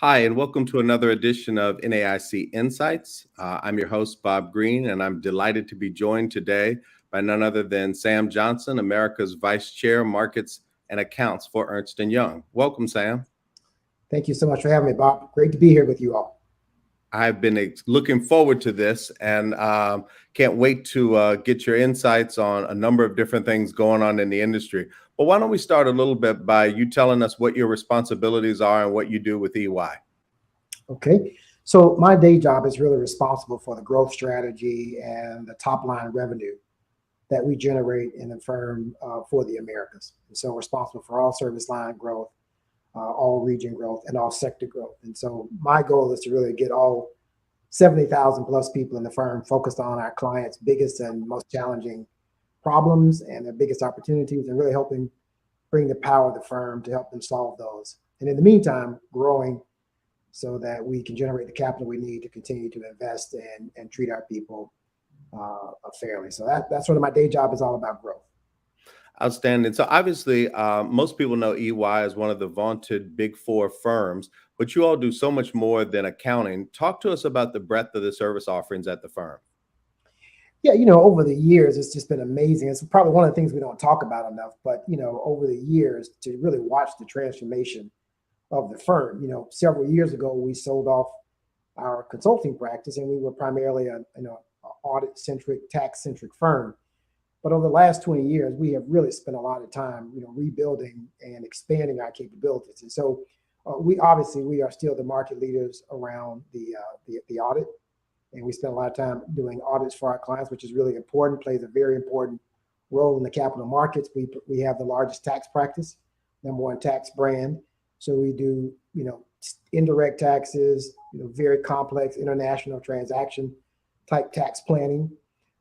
Hi, and welcome to another edition of NAIC Insights. I'm your host, Bob Green, and I'm delighted to be joined today by none other than Sam Johnson, America's Vice Chair, Markets and Accounts for Ernst & Young. Welcome, Sam. Thank you so much for having me, Bob. Great to be here with you all. I've been looking forward to this and can't wait to get your insights on a number of different things going on in the industry. But why don't we start a little bit by you telling us what your responsibilities are and what you do with EY? Okay, so my day job is really responsible for the growth strategy and the top line revenue that we generate in the firm for the Americas. And so responsible for all service line growth, all region growth, and all sector growth. And so my goal is to really get all 70,000 plus people in the firm focused on our clients' biggest and most challenging problems and their biggest opportunities, and really helping bring the power of the firm to help them solve those. And in the meantime, growing so that we can generate the capital we need to continue to invest and treat our people fairly. So that's what my day job is all about: growth. Outstanding. So obviously, most people know EY as one of the vaunted Big Four firms, but you all do so much more than accounting. Talk to us about the breadth of the service offerings at the firm. Yeah, over the years, it's just been amazing. It's probably one of the things we don't talk about enough, but, over the years to really watch the transformation of the firm. Several years ago, we sold off our consulting practice, and we were primarily a audit-centric, tax-centric firm. But over the last 20 years, we have really spent a lot of time, rebuilding and expanding our capabilities. And so we are still the market leaders around the audit. And we spend a lot of time doing audits for our clients, which is really important, plays a very important role in the capital markets. We have the largest tax practice, number one tax brand. So we do, indirect taxes, very complex international transaction type tax planning.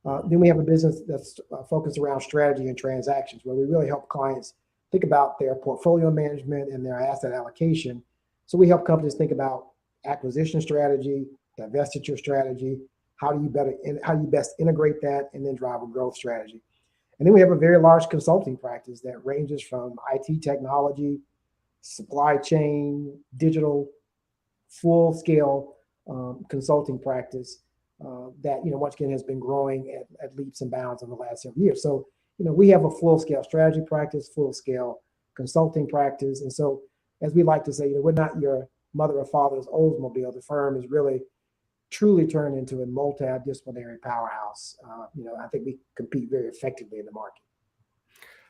Then we have a business that's focused around strategy and transactions, where we really help clients think about their portfolio management and their asset allocation. So we help companies think about acquisition strategy, divestiture strategy, how do you best integrate that, and then drive a growth strategy. And then we have a very large consulting practice that ranges from IT technology, supply chain, digital, full scale consulting practice that, once again, has been growing at leaps and bounds in the last several years. So, we have a full scale strategy practice, full scale consulting practice. And so, as we like to say, we're not your mother or father's Oldsmobile. The firm is really truly turned into a multidisciplinary powerhouse. I think we compete very effectively in the market.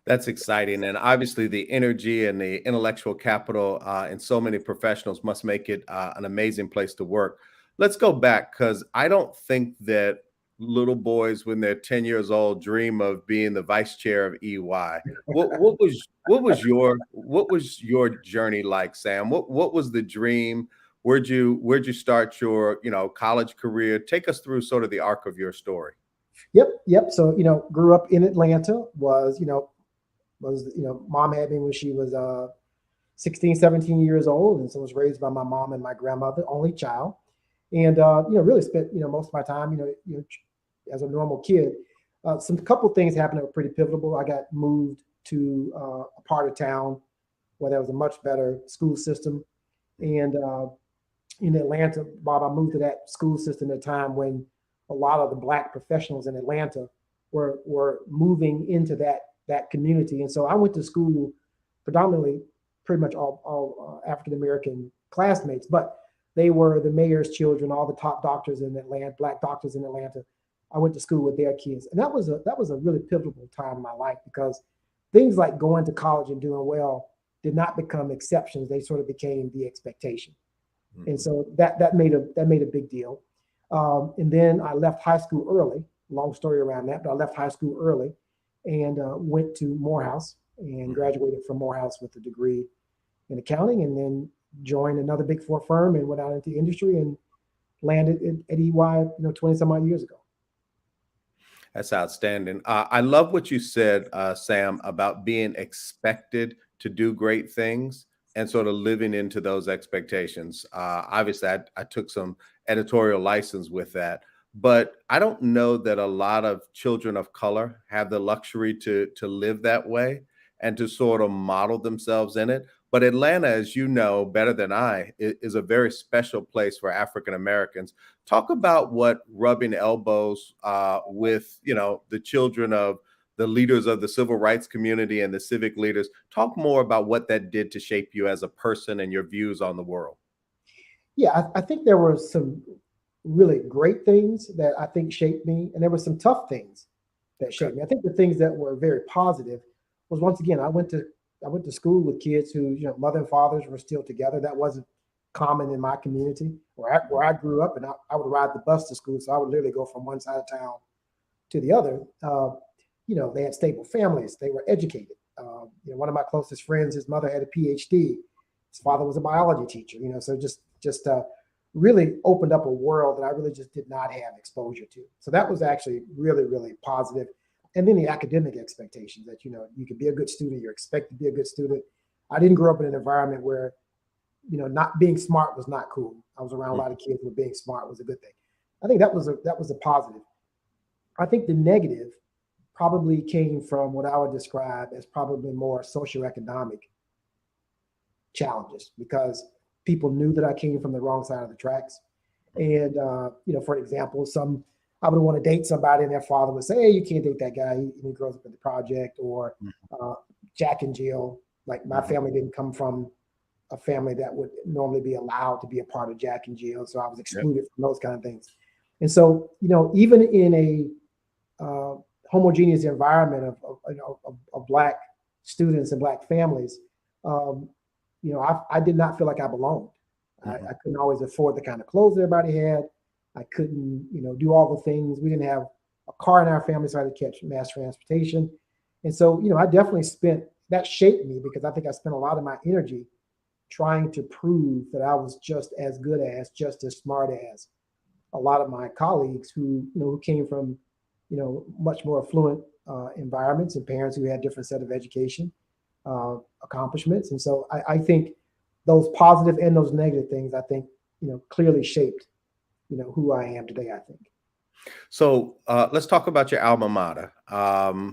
That's exciting. And obviously the energy and the intellectual capital in so many professionals must make it an amazing place to work. Let's go back, because I don't think that little boys, when they're 10 years old, dream of being the vice chair of EY. What was your journey like, Sam? What was the dream? Where'd you start your college career? Take us through sort of the arc of your story. Yep. So grew up in Atlanta. Mom had me when she was 16, 17 years old, and so was raised by my mom and my grandmother, only child. And really spent most of my time as a normal kid. Some couple things happened that were pretty pivotal. I got moved to a part of town where there was a much better school system, and in Atlanta, Bob, I moved to that school system at a time when a lot of the Black professionals in Atlanta were moving into that community. And so I went to school predominantly, pretty much all African American classmates, but they were the mayor's children, all the top doctors in Atlanta, Black doctors in Atlanta. I went to school with their kids, and that was a really pivotal time in my life, because things like going to college and doing well did not become exceptions; they sort of became the expectation. Mm-hmm. And so that made a big deal. And then I left high school early. Long story around that, but I left high school early and went to Morehouse and graduated from Morehouse with a degree in accounting, and then joined another Big Four firm and went out into the industry and landed at EY, 20 some odd years ago. That's outstanding. I love what you said, Sam, about being expected to do great things and sort of living into those expectations. Obviously, I took some editorial license with that, but I don't know that a lot of children of color have the luxury to live that way and to sort of model themselves in it. But Atlanta, as you know better than I, is a very special place for African Americans. Talk about what rubbing elbows with, the children of the leaders of the civil rights community and the civic leaders. Talk more about what that did to shape you as a person and your views on the world. Yeah, I think there were some really great things that I think shaped me, and there were some tough things that Okay. shaped me. I think the things that were very positive was, once again, I went to school with kids who, mother and fathers were still together. That wasn't common in my community where I grew up, and I would ride the bus to school, so I would literally go from one side of town to the other. They had stable families. They were educated. One of my closest friends, his mother had a PhD. His father was a biology teacher. So just really opened up a world that I really just did not have exposure to. So that was actually really, really positive. And then the academic expectations that, you could be a good student, you're expected to be a good student. I didn't grow up in an environment where, not being smart was not cool. I was around a lot of kids where being smart was a good thing. I think that was a positive. I think the negative probably came from what I would describe as probably more socioeconomic challenges, because people knew that I came from the wrong side of the tracks. And, for example, I would want to date somebody and their father would say, hey, you can't date that guy. He grows up in the project, or Jack and Jill. Like, my family didn't come from a family that would normally be allowed to be a part of Jack and Jill. So I was excluded from those kind of things. And so, even in a homogeneous environment of Black students and Black families, I did not feel like I belonged. I couldn't always afford the kind of clothes everybody had. I couldn't, do all the things. We didn't have a car in our family, so I had to catch mass transportation. And so, I definitely that shaped me, because I think I spent a lot of my energy trying to prove that I was just as good as, just as smart as a lot of my colleagues who came from, much more affluent environments, and parents who had different set of education accomplishments. And so I think those positive and those negative things, I think, clearly shaped, who I am today, I think. So let's talk about your alma mater.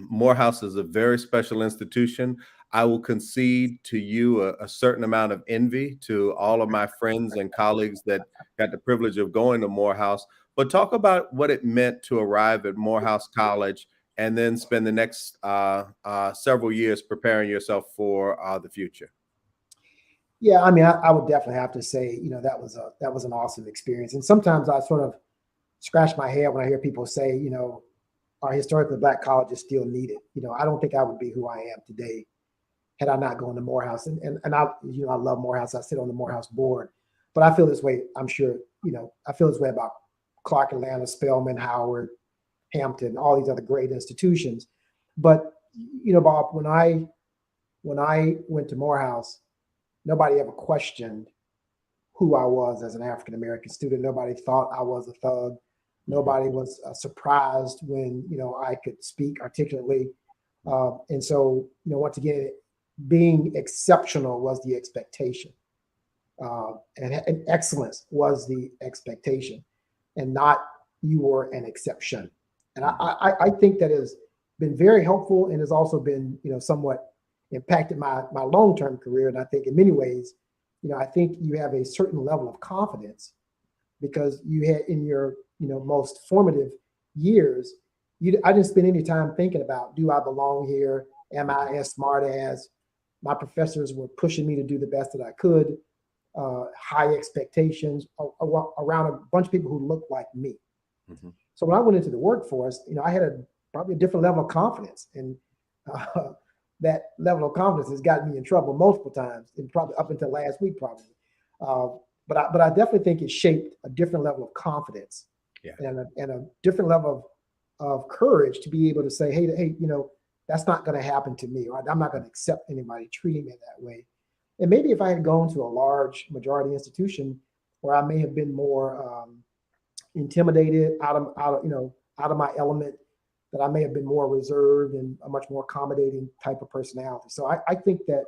Morehouse is a very special institution. I will concede to you a certain amount of envy to all of my friends and colleagues that got the privilege of going to Morehouse. But talk about what it meant to arrive at Morehouse College and then spend the next several years preparing yourself for the future. Yeah, I mean, I would definitely have to say, that was an awesome experience. And sometimes I sort of scratch my head when I hear people say, our historically Black colleges still needed. I don't think I would be who I am today had I not gone to Morehouse. And I love Morehouse. I sit on the Morehouse board, but I feel this way. I'm sure, I feel this way about Clark Atlanta, Spelman, Howard, Hampton, all these other great institutions. But, Bob, when I went to Morehouse, nobody ever questioned who I was as an African-American student. Nobody thought I was a thug. Nobody was surprised when, I could speak articulately. And so, once again, being exceptional was the expectation. And excellence was the expectation, and not you were an exception. And I think that has been very helpful, and has also been, somewhat impacted my long-term career. And I think in many ways, I think you have a certain level of confidence because you had in your, most formative years, I didn't spend any time thinking about, do I belong here? Am I as smart as? My professors were pushing me to do the best that I could, high expectations around a bunch of people who looked like me. Mm-hmm. So when I went into the workforce, I had probably a different level of confidence, and that level of confidence has gotten me in trouble multiple times, and probably up until last week, probably. But I definitely think it shaped a different level of confidence, and a different level of courage to be able to say, hey, that's not going to happen to me, or I'm not going to accept anybody treating me that way. And maybe if I had gone to a large majority institution where I may have been more intimidated, out of my element, that I may have been more reserved and a much more accommodating type of personality. So I think that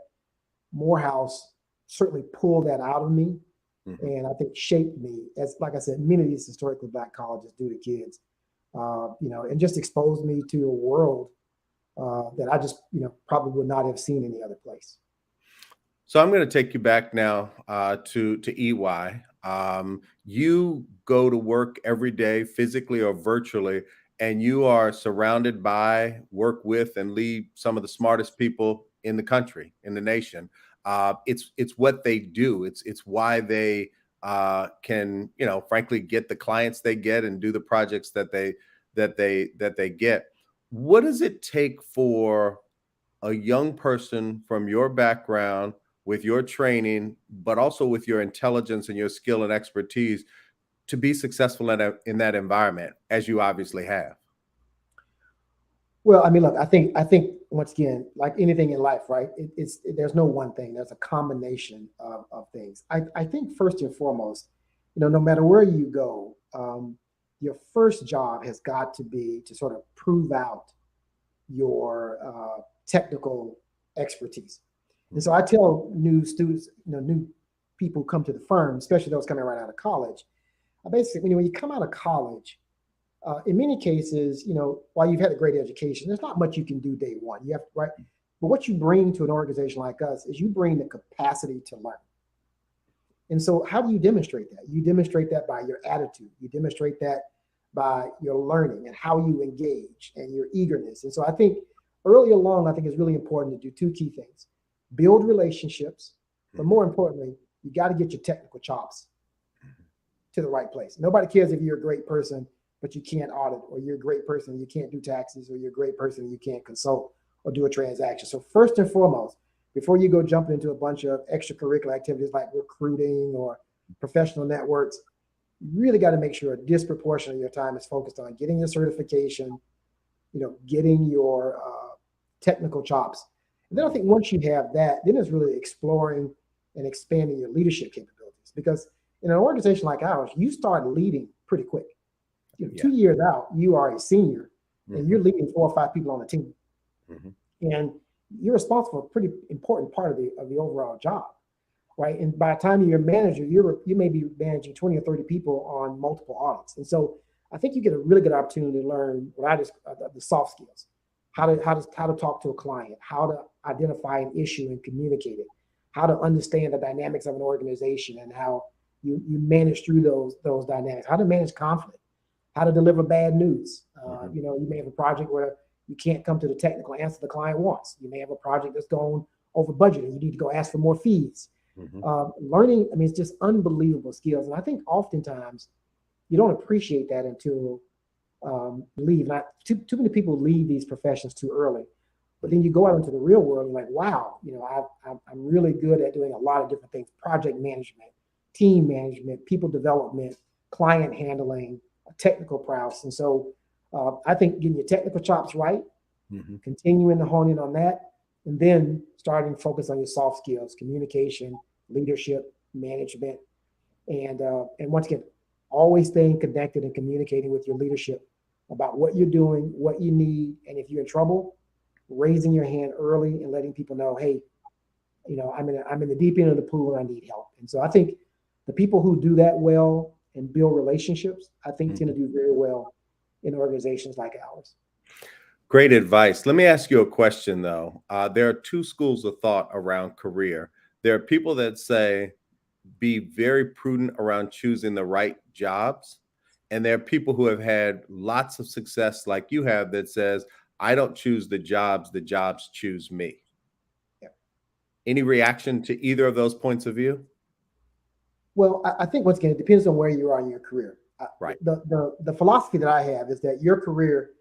Morehouse certainly pulled that out of me, and I think shaped me, as, like I said, many of these historically Black colleges do to kids, and just exposed me to a world that I just, probably would not have seen any other place. So I'm going to take you back now to EY. You go to work every day, physically or virtually, and you are surrounded by, work with, and lead some of the smartest people in the country, in the nation. It's what they do. It's why they can, frankly, get the clients they get and do the projects that they get. What does it take for a young person from your background, with your training, but also with your intelligence and your skill and expertise, to be successful in that environment, as you obviously have? Well, I mean, look, I think once again, like anything in life, right? There's no one thing. There's a combination of things. I think first and foremost, no matter where you go, your first job has got to be to sort of prove out your technical expertise. And so I tell new students, new people who come to the firm, especially those coming right out of college, I basically, when you come out of college, in many cases, while you've had a great education, there's not much you can do day one. You have, right? But what you bring to an organization like us is you bring the capacity to learn. And so how do you demonstrate that? You demonstrate that by your attitude. You demonstrate that by your learning and how you engage and your eagerness. And so I think early along, I think it's really important to do two key things: build relationships, but more importantly, you got to get your technical chops to the right place. Nobody cares if you're a great person, but you can't audit, or you're a great person, you can't do taxes, or you're a great person, you can't consult or do a transaction. So first and foremost, before you go jumping into a bunch of extracurricular activities like recruiting or professional networks, you really got to make sure a disproportionate of your time is focused on getting your certification, getting your technical chops. And then I think once you have that, then it's really exploring and expanding your leadership capabilities. Because in an organization like ours, you start leading pretty quick. 2 years out, you are a senior, and you're leading 4 or 5 people on the team. And you're responsible for a pretty important part of the overall job, right? And by the time you're a manager, you may be managing 20 or 30 people on multiple audits. And so I think you get a really good opportunity to learn the soft skills, how to talk to a client, how to identify an issue and communicate it, how to understand the dynamics of an organization and how you manage through those dynamics, how to manage conflict, how to deliver bad news. You may have a project where you can't come to the technical answer the client wants. You may have a project that's going over budget and you need to go ask for more fees. Learning, I mean, it's just unbelievable skills. And I think oftentimes you don't appreciate that until leave. Not too many people leave these professions too early. But then you go out into the real world and like, wow, I'm really good at doing a lot of different things: project management, team management, people development, client handling, technical prowess. And so I think getting your technical chops right, continuing to hone in on that, and then starting to focus on your soft skills: communication, leadership, management, and once again, always staying connected and communicating with your leadership about what you're doing, what you need, and if you're in trouble, raising your hand early and letting people know, hey, I'm in the deep end of the pool and I need help. And so I think the people who do that well and build relationships, I think tend to do very well in organizations like ours. Great advice. Let me ask you a question, though. There are 2 schools of thought around career. There are people that say, be very prudent around choosing the right jobs. And there are people who have had lots of success like you have that says, I don't choose the jobs choose me. Yeah. Any reaction to either of those points of view? Well, I think once again, it depends on where you are in your career. Right. The philosophy that I have is that your career,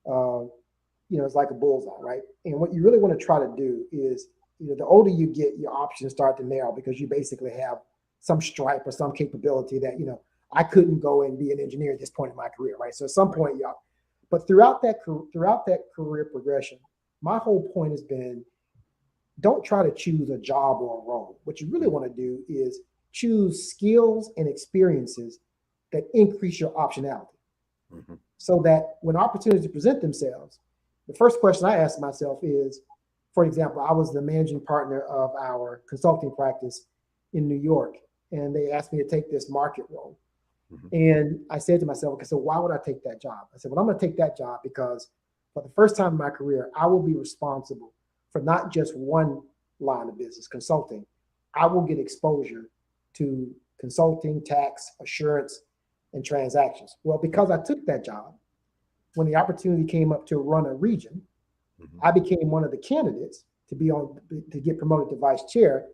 is like a bullseye, right? And what you really want to try to do is, the older you get, your options start to narrow because you basically have some stripe or some capability that, I couldn't go and be an engineer at this point in my career, right? So at some point, but throughout that career progression, my whole point has been, don't try to choose a job or a role. What you really want to do is choose skills and experiences that increase your optionality. So that when opportunities present themselves, the first question I ask myself is, for example, I was the managing partner of our consulting practice in New York, and they asked me to take this market role. And I said to myself, okay, so why would I take that job? I said, well, I'm going to take that job because for the first time in my career, I will be responsible for not just one line of business, consulting, I will get exposure to consulting, tax, assurance, and transactions. Well, because I took that job, when the opportunity came up to run a region, I became one of the candidates to get promoted to vice chair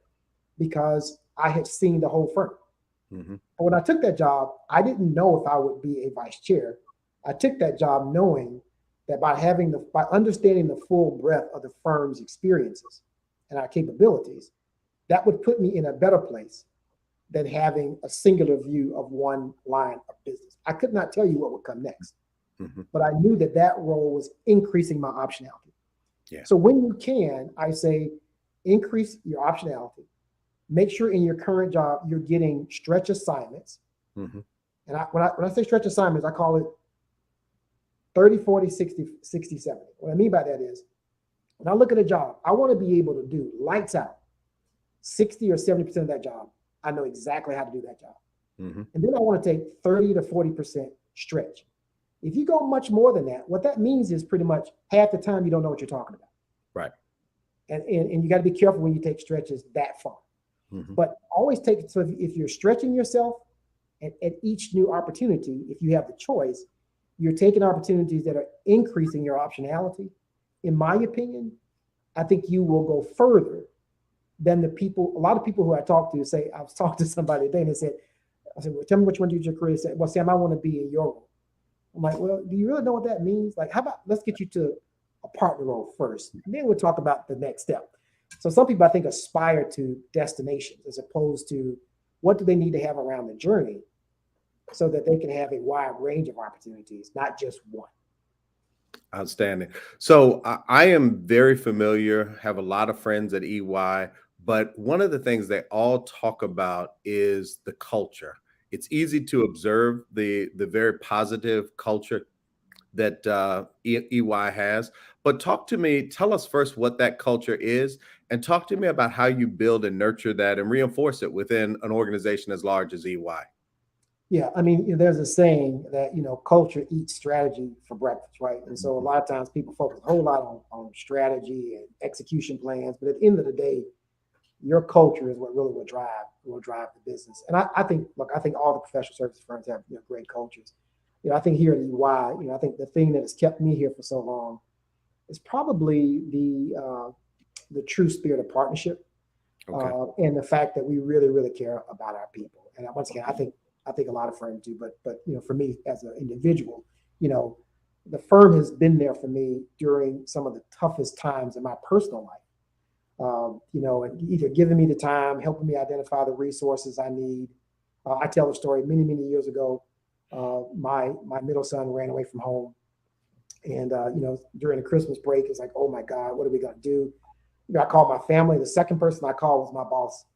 because I had seen the whole firm. But when I took that job, I didn't know if I would be a vice chair. I took that job knowing that by understanding the full breadth of the firm's experiences and our capabilities, that would put me in a better place than having a singular view of one line of business. I could not tell you what would come next, but I knew that role was increasing my optionality. Yeah. So when you can, I say, increase your optionality. Make sure in your current job you're getting stretch assignments. And when I say stretch assignments, I call it 30, 40, 60, 60, 70. What I mean by that is, when I look at a job, I want to be able to do lights out 60 or 70% of that job. I know exactly how to do that job. And then I want to take 30 to 40% stretch. If you go much more than that, what that means is pretty much half the time you don't know what you're talking about. Right. And you got to be careful when you take stretches that far. But always take it. So if you're stretching yourself at each new opportunity, if you have the choice, you're taking opportunities that are increasing your optionality. In my opinion, I think you will go further than a lot of people who I talk to say, I was talking to somebody today and they said, well, tell me which one did your career? They said, well, Sam, I want to be in your role. I'm like, well, do you really know what that means? Like, how about let's get you to a partner role first, and then we'll talk about the next step. So some people, I think, aspire to destinations as opposed to what do they need to have around the journey so that they can have a wide range of opportunities, not just one. Outstanding. So I am very familiar, have a lot of friends at EY, but one of the things they all talk about is the culture. It's easy to observe the very positive culture that EY has, but tell us first what that culture is, and talk to me about how you build and nurture that and reinforce it within an organization as large as EY. Yeah, I mean, there's a saying that, culture eats strategy for breakfast, right? And so a lot of times people focus a whole lot on strategy and execution plans, but at the end of the day, your culture is what really will drive the business. And I think all the professional services firms have great cultures. I think here at EY, I think the thing that has kept me here for so long is probably the true spirit of partnership, and the fact that we really, really care about our people. And once again, I think a lot of firms do, but for me as an individual, the firm has been there for me during some of the toughest times in my personal life. And either giving me the time, helping me identify the resources I need. I tell a story many, many years ago. My middle son ran away from home, and during the Christmas break, it's like, oh my God, what are we gonna do? I called my family. The second person I called was my boss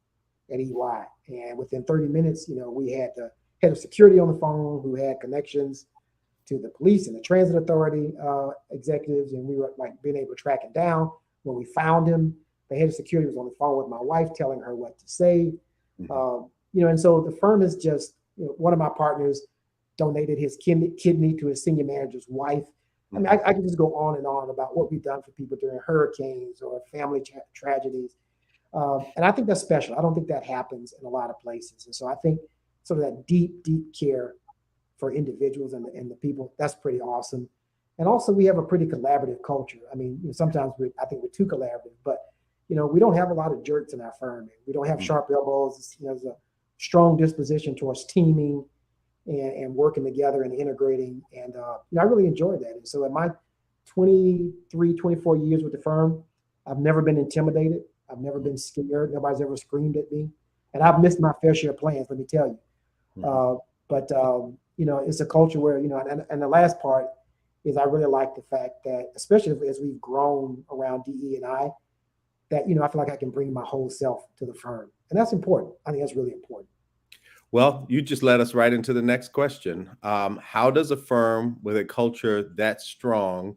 at EY, and within 30 minutes, we had the head of security on the phone who had connections to the police and the transit authority executives, and we were like being able to track it down. When we found him, the head of security was on the phone with my wife, telling her what to say. And so the firm is just, one of my partners donated his kidney to his senior manager's wife. I mean, I can just go on and on about what we've done for people during hurricanes or family tragedies. And I think that's special. I don't think that happens in a lot of places. And so I think sort of that deep, deep care for individuals and the people, that's pretty awesome. And also we have a pretty collaborative culture. I mean, sometimes I think we're too collaborative, but, we don't have a lot of jerks in our firm. We don't have sharp elbows. There's a strong disposition towards teaming and working together and integrating. And, I really enjoyed that. And so in my 23, 24 years with the firm, I've never been intimidated. I've never been scared. Nobody's ever screamed at me. And I've missed my fair share of plans, let me tell you. But it's a culture where, and the last part is I really like the fact that, especially as we've grown around DE&I, that, I feel like I can bring my whole self to the firm. And that's important. I think that's really important. Well, you just led us right into the next question. How does a firm with a culture that strong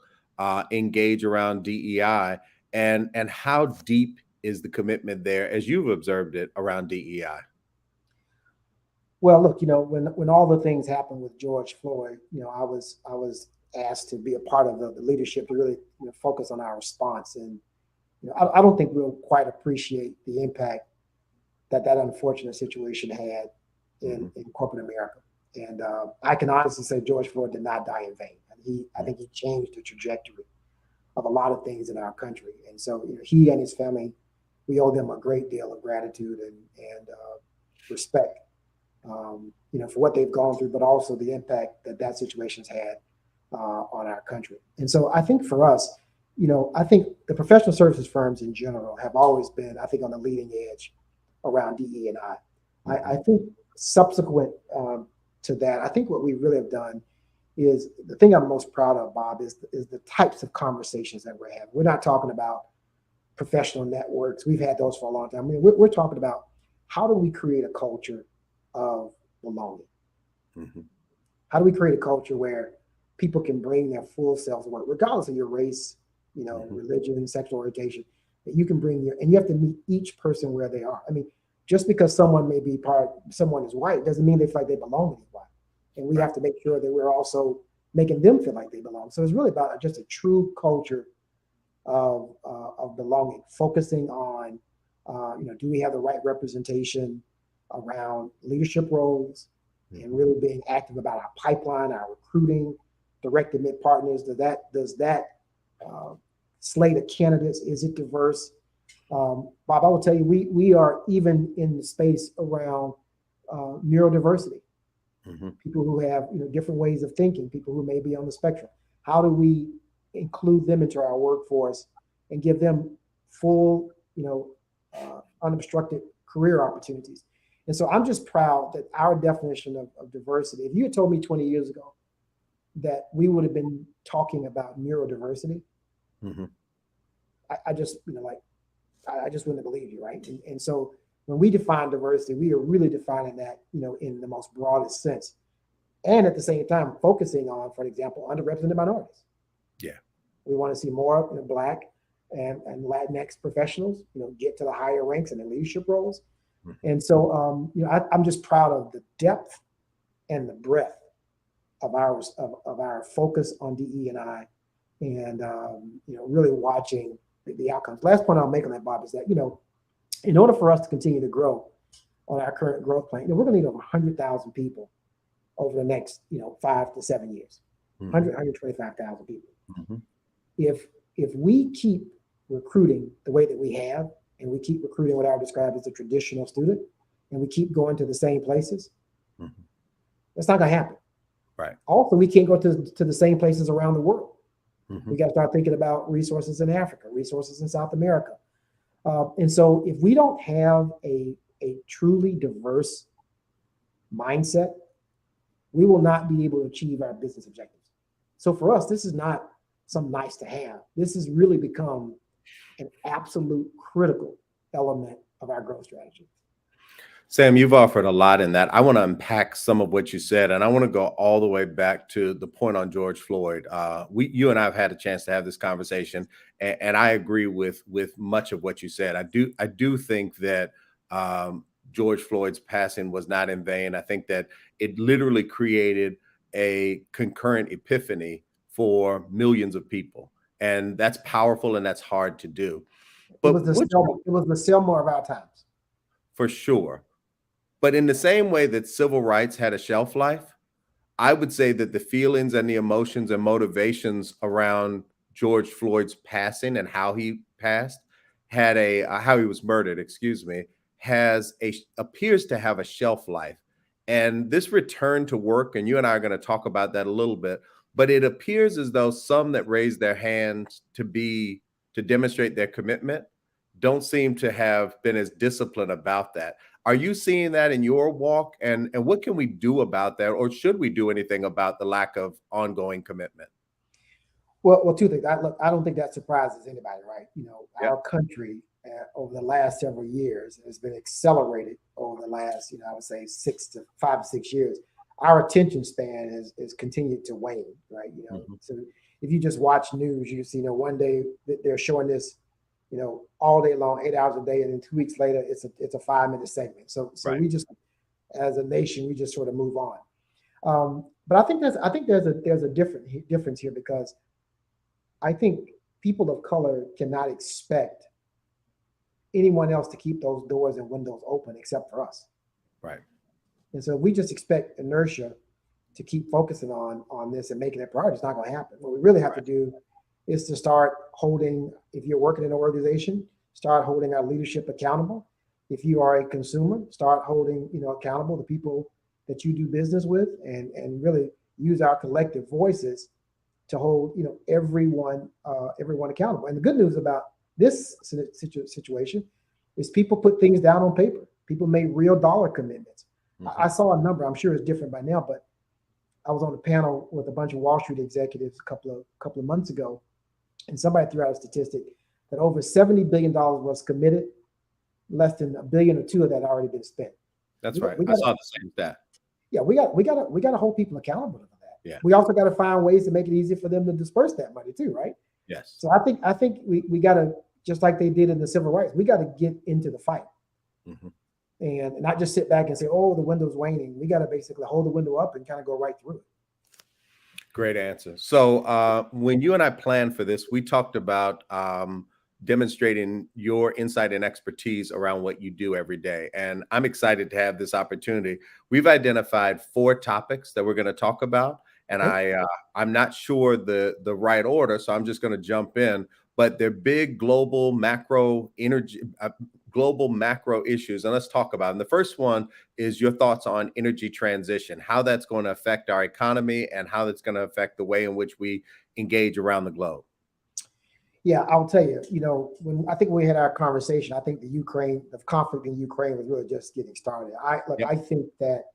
engage around DEI, and how deep is the commitment there, as you've observed it, around DEI? Well, look, when all the things happened with George Floyd, I was asked to be a part of the leadership to really focus on our response. And I don't think we'll quite appreciate the impact that unfortunate situation had in corporate America. And I can honestly say George Floyd did not die in vain. And I think he changed the trajectory of a lot of things in our country. And so he and his family, we owe them a great deal of gratitude and respect, for what they've gone through, but also the impact that situation's had on our country. And so I think for us, I think the professional services firms in general have always been, I think, on the leading edge around DE&I. I think subsequent to that, I think what we really have done is the thing I'm most proud of, Bob, is the types of conversations that we're having. We're not talking about professional networks. We've had those for a long time. I mean, we're talking about how do we create a culture of belonging? How do we create a culture where people can bring their full selves to work, regardless of your race, religion, sexual orientation, that you can bring and you have to meet each person where they are. I mean, just because someone someone is white doesn't mean they feel like they belong anywhere. And we have to make sure that we're also making them feel like they belong. So it's really about just a true culture of belonging, focusing on, do we have the right representation around leadership roles, and really being active about our pipeline, our recruiting, direct admit partners. Does that slate of candidates, is it diverse? Bob, I will tell you, we are even in the space around neurodiversity. People who have different ways of thinking, people who may be on the spectrum. How do we include them into our workforce and give them full, unobstructed career opportunities? And so I'm just proud that our definition of diversity, if you had told me 20 years ago that we would have been talking about neurodiversity, I just, I just wouldn't have believed you, right? And so when we define diversity, we are really defining that, in the most broadest sense. And at the same time, focusing on, for example, underrepresented minorities. Yeah. We want to see more Black and Latinx professionals, get to the higher ranks and the leadership roles. And so, I'm just proud of the depth and the breadth of our focus on DE&I and, really watching the outcomes. Last point I'll make on that, Bob, is that, in order for us to continue to grow on our current growth plan, we're going to need over 100,000 people over the next, 5 to 7 years, 125,000 people. If we keep recruiting the way that we have, and we keep recruiting what I would describe as a traditional student, and we keep going to the same places, that's not going to happen. Right. Also, we can't go to the same places around the world. We got to start thinking about resources in Africa, resources in South America. And so if we don't have a truly diverse mindset, we will not be able to achieve our business objectives. So for us, this is not some nice to have. This has really become an absolute critical element of our growth strategy. Sam, you've offered a lot in that. I want to unpack some of what you said, and I want to go all the way back to the point on George Floyd. You and I have had a chance to have this conversation, and I agree with much of what you said. I do think that George Floyd's passing was not in vain. I think that it literally created a concurrent epiphany for millions of people, and that's powerful and that's hard to do. But it was the Selma of our times, for sure. But in the same way that civil rights had a shelf life, I would say that the feelings and the emotions and motivations around George Floyd's passing and how he passed had how he was murdered, appears to have a shelf life. And this return to work, and you and I are going to talk about that a little bit, but it appears as though some that raised their hands to demonstrate their commitment don't seem to have been as disciplined about that. Are you seeing that in your walk? And what can we do about that? Or should we do anything about the lack of ongoing commitment? Well, two things. I don't think that surprises anybody, right? Our country over the last several years has been accelerated over the last, I would say 5 to 6 years. Our attention span has continued to wane, right? So if you just watch news, you see, one day they're showing this, all day long, 8 hours a day, and then 2 weeks later, it's a 5-minute segment. So right. We just, as a nation, we just sort of move on. But I think there's a difference here, because I think people of color cannot expect anyone else to keep those doors and windows open except for us. Right. And so we just expect inertia to keep focusing on this and making it a priority. It's not going to happen. What we really have to do is to start holding, if you're working in an organization, start holding our leadership accountable. If you are a consumer, start holding, accountable the people that you do business with, and really use our collective voices to hold, everyone accountable. And the good news about this situation is people put things down on paper. People made real dollar commitments. I saw a number. I'm sure it's different by now, but I was on a panel with a bunch of Wall Street executives a couple of months ago, and somebody threw out a statistic that over $70 billion was committed. Less than $1 billion or $2 billion of that already been spent. That's right. I saw the same stat. Yeah, we got to hold people accountable for that. Yeah. We also got to find ways to make it easier for them to disperse that money too, right? Yes. So I think we got to, just like they did in the civil rights, we got to get into the fight, and not just sit back and say, "Oh, the window's waning." We got to basically hold the window up and kind of go right through it. Great answer. So when you and I planned for this, we talked about demonstrating your insight and expertise around what you do every day. And I'm excited to have this opportunity. We've identified 4 topics that we're going to talk about. And I'm not sure the right order, so I'm just going to jump in. But they're big global macro energy, global macro issues. And let's talk about them. The first one is your thoughts on energy transition, how that's going to affect our economy and how that's going to affect the way in which we engage around the globe. Yeah, I'll tell you, when I think we had our conversation, I think the conflict in Ukraine was really just getting started. I think that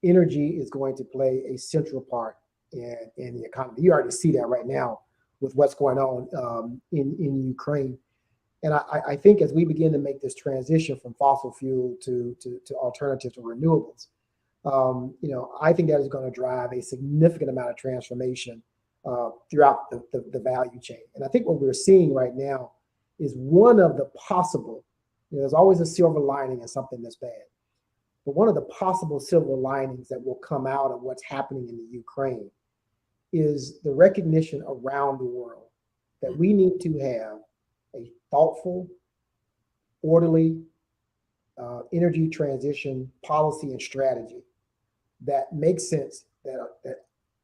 energy is going to play a central part in the economy. You already see that right now with what's going on in Ukraine. And I think as we begin to make this transition from fossil fuel to alternatives or renewables, I think that is going to drive a significant amount of transformation throughout the value chain. And I think what we're seeing right now is one of the possible, there's always a silver lining in something that's bad, but one of the possible silver linings that will come out of what's happening in the Ukraine is the recognition around the world that we need to have a thoughtful, orderly energy transition policy and strategy that makes sense, that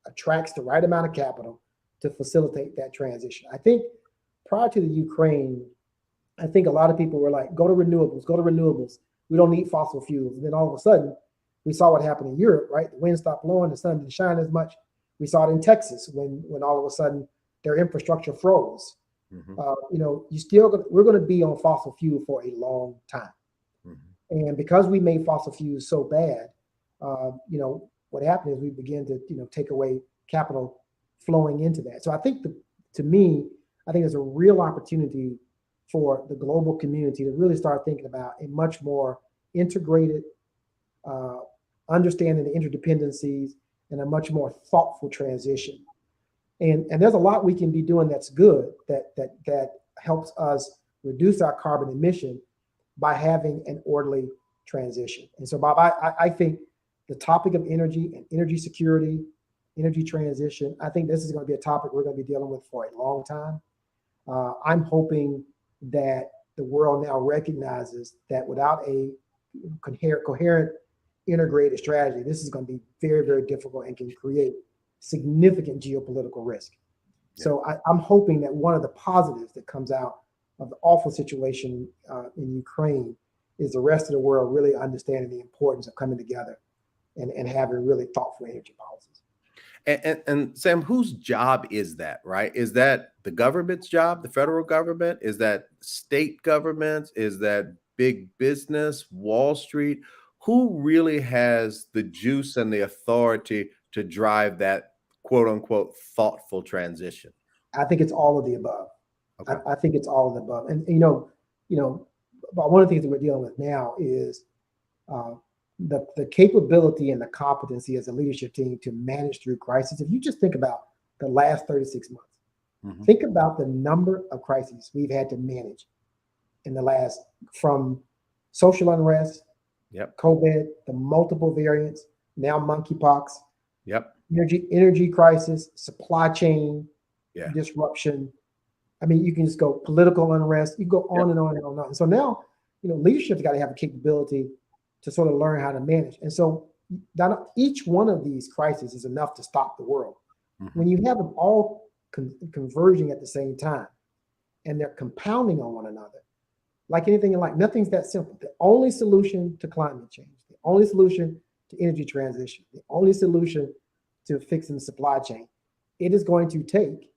attracts the right amount of capital to facilitate that transition. I think prior to the Ukraine, I think a lot of people were like, go to renewables. We don't need fossil fuels. And then all of a sudden, we saw what happened in Europe, right? The wind stopped blowing, the sun didn't shine as much. We saw it in Texas when all of a sudden their infrastructure froze. We're going to be on fossil fuel for a long time. And because we made fossil fuels so bad, what happened is we begin to, take away capital flowing into that. So I think to me, there's a real opportunity for the global community to really start thinking about a much more integrated understanding the interdependencies and a much more thoughtful transition. And there's a lot we can be doing that's good, that helps us reduce our carbon emission by having an orderly transition. And so, Bob, I think the topic of energy and energy security, energy transition, I think this is going to be a topic we're going to be dealing with for a long time. I'm hoping that the world now recognizes that without a coherent, integrated strategy, this is going to be very, very difficult and can create significant geopolitical risk. Yeah. So I'm hoping that one of the positives that comes out of the awful situation in Ukraine is the rest of the world really understanding the importance of coming together and having really thoughtful energy policies. And Sam, whose job is that, right? Is that the government's job, the federal government? Is that state governments? Is that big business, Wall Street? Who really has the juice and the authority to drive that quote unquote thoughtful transition? I think it's all of the above. Okay. I think it's all of the above. And, but one of the things that we're dealing with now is the capability and the competency as a leadership team to manage through crisis. If you just think about the last 36 months, think about the number of crises we've had to manage in the last, from social unrest, COVID, the multiple variants, now monkeypox, energy crisis, supply chain disruption, I mean, you can just go political unrest. You go on and on and on and on. And so now, leadership's got to have a capability to sort of learn how to manage. And so each one of these crises is enough to stop the world. Mm-hmm. When you have them all converging at the same time and they're compounding on one another, like anything in life, nothing's that simple. The only solution to climate change, the only solution to energy transition, the only solution to fixing the supply chain, it is going to take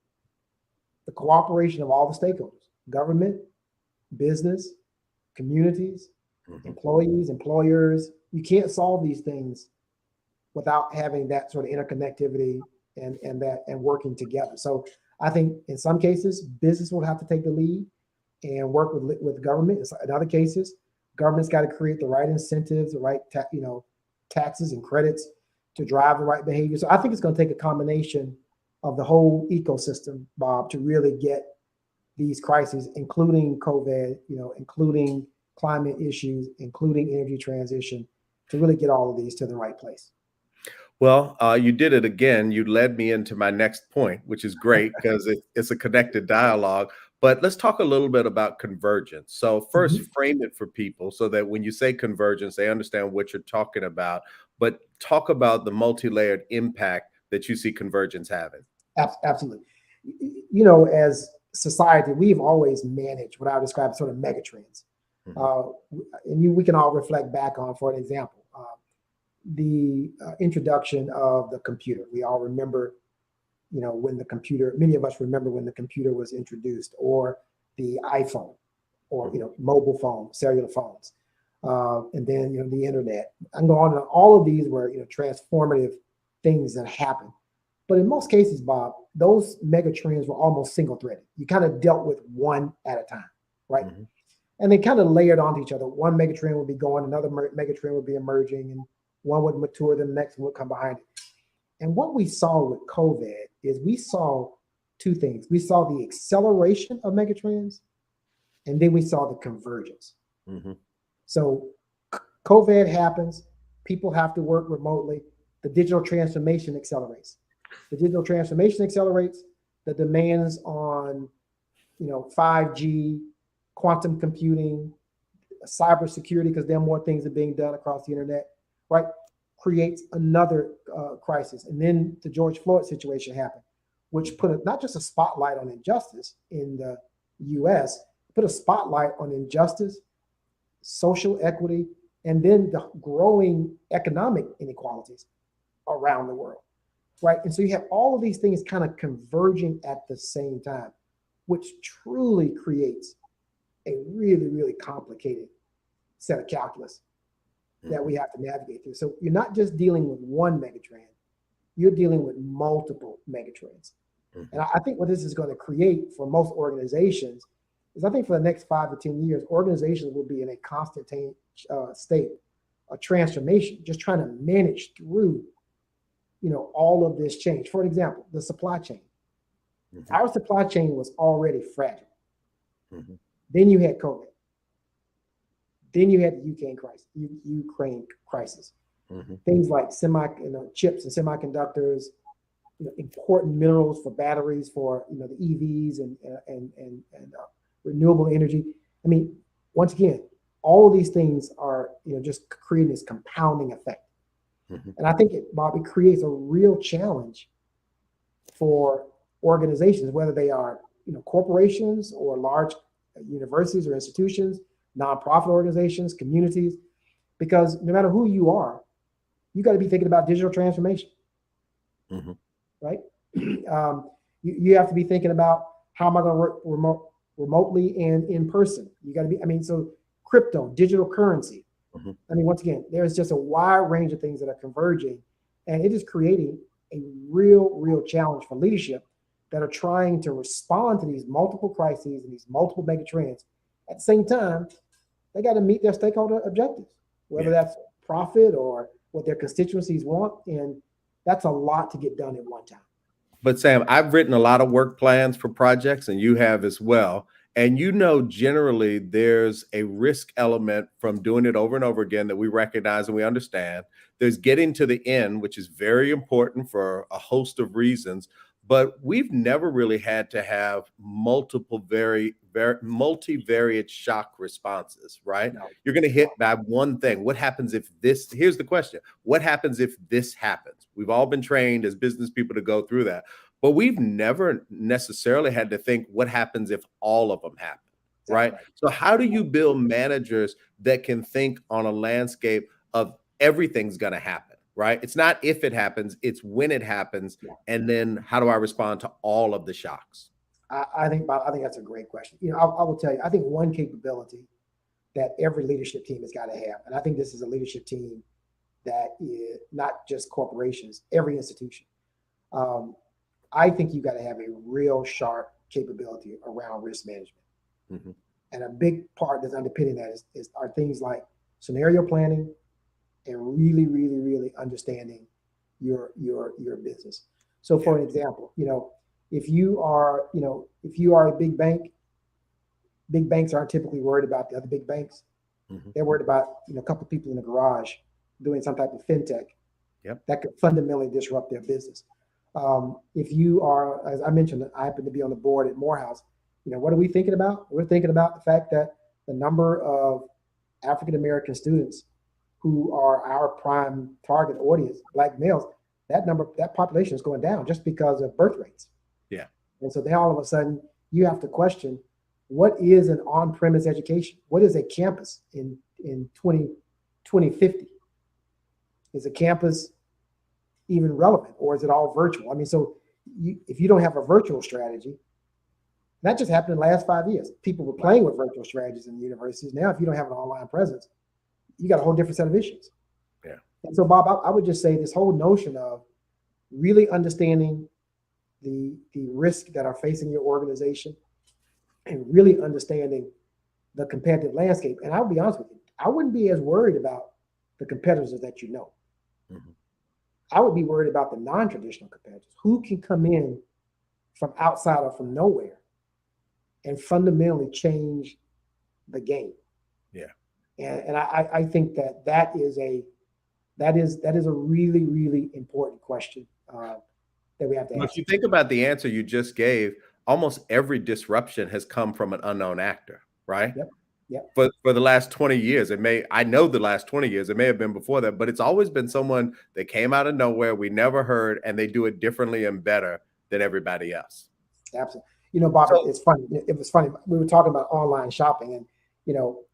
the cooperation of all the stakeholders, government, business, communities, employees, employers. You can't solve these things without having that sort of interconnectivity and working together. So I think in some cases, business will have to take the lead and work with government. In other cases, government's got to create the right incentives, the right taxes and credits to drive the right behavior. So I think it's going to take a combination of the whole ecosystem, Bob, to really get these crises, including COVID, including climate issues, including energy transition, to really get all of these to the right place. Well, you did it again. You led me into my next point, which is great because it's a connected dialogue. But let's talk a little bit about convergence. So first, frame it for people so that when you say convergence, they understand what you're talking about. But talk about the multi-layered impact that you see convergence having. Absolutely. As society, we've always managed what I would describe as sort of megatrends. And we can all reflect back on, for an example, the introduction of the computer. We all remember, many of us remember when the computer was introduced, or the iPhone, or, mobile phones, cellular phones. And then, the internet. I'm going on. All of these were, transformative things that happened. But in most cases, Bob, those mega trends were almost single threaded. You kind of dealt with one at a time, right? And they kind of layered onto each other. One mega trend would be going, another mega trend would be emerging, and one would mature, then the next one would come behind it. And what we saw with COVID is we saw two things. We saw the acceleration of megatrends, and then we saw the convergence. So COVID happens, people have to work remotely, the digital transformation accelerates. The digital transformation accelerates, the demands on 5G, quantum computing, cybersecurity, because there are more things that are being done across the internet, right? Creates another crisis. And then the George Floyd situation happened, which put not just a spotlight on injustice in the US, put a spotlight on injustice, social equity, and then the growing economic inequalities around the world, right? And so you have all of these things kind of converging at the same time, which truly creates a really, really complicated set of calculus that we have to navigate through. So you're not just dealing with one megatrend, you're dealing with multiple megatrends. And I think what this is going to create for most organizations is, I think for the next 5 to 10 years, organizations will be in a constant state of transformation, just trying to manage through, all of this change. For example, the supply chain. Our supply chain was already fragile. Then you had COVID. Then you had the Ukraine crisis. Things like chips and semiconductors, important minerals for batteries for the EVs and renewable energy. I mean, once again, all of these things are just creating this compounding effect. And I think Bobby, creates a real challenge for organizations, whether they are corporations or large universities or institutions, nonprofit organizations, communities, because no matter who you are, you got to be thinking about digital transformation, right? You have to be thinking about, how am I going to work remotely and in person? You got to be, so crypto, digital currency. Once again, there's just a wide range of things that are converging, and it is creating a real challenge for leadership that are trying to respond to these multiple crises and these multiple mega trends. At the same time, they got to meet their stakeholder objectives, whether that's profit or what their constituencies want. And that's a lot to get done at one time. But Sam, I've written a lot of work plans for projects, and you have as well. And generally there's a risk element from doing it over and over again that we recognize and we understand. There's getting to the end, which is very important for a host of reasons. but we've never really had to have multiple multivariate shock responses, right? No, You're going to hit by one thing. What happens if this? Here's the question. What happens if this happens? We've all been trained as business people to go through that, but we've never necessarily had to think what happens if all of them happen, right? right. So how do you build managers that can think on a landscape of everything's going to happen, right? It's not if it happens, it's when it happens. Yeah. And then how do I respond to all of the shocks? I think that's a great question. I will tell you, I think one capability that every leadership team has got to have, and I think this is a leadership team that is not just corporations, every institution. I think you got to have a real sharp capability around risk management. Mm-hmm. And a big part that's underpinning that are things like scenario planning and really, really, really understanding your business. So for an example, if you are a big bank, big banks aren't typically worried about the other big banks. Mm-hmm. They're worried about, a couple of people in the garage doing some type of fintech that could fundamentally disrupt their business. If you are, as I mentioned, I happen to be on the board at Morehouse. What are we thinking about? We're thinking about the fact that the number of African-American students who are our prime target audience, Black males, that population is going down just because of birth rates. Yeah. And so then all of a sudden you have to question, what is an on-premise education? What is a campus in 2050? Is a campus even relevant, or is it all virtual? I mean, so if you don't have a virtual strategy, that just happened in the last 5 years. People were playing with virtual strategies in the universities. Now, if you don't have an online presence, you got a whole different set of issues. Yeah. And so, Bob, I would just say this whole notion of really understanding the risk that are facing your organization and really understanding the competitive landscape. And I'll be honest with you, I wouldn't be as worried about the competitors that you know. Mm-hmm. I would be worried about the non-traditional competitors who can come in from outside or from nowhere and fundamentally change the game. Yeah. And I think that is a really, really important question that we have to ask. If you think about the answer you just gave, almost every disruption has come from an unknown actor, right? Yep. Yep. For the last 20 years, I know the last 20 years, it may have been before that, but it's always been someone that came out of nowhere, we never heard, and they do it differently and better than everybody else. Absolutely. Bob, it's funny. It was funny. We were talking about online shopping, and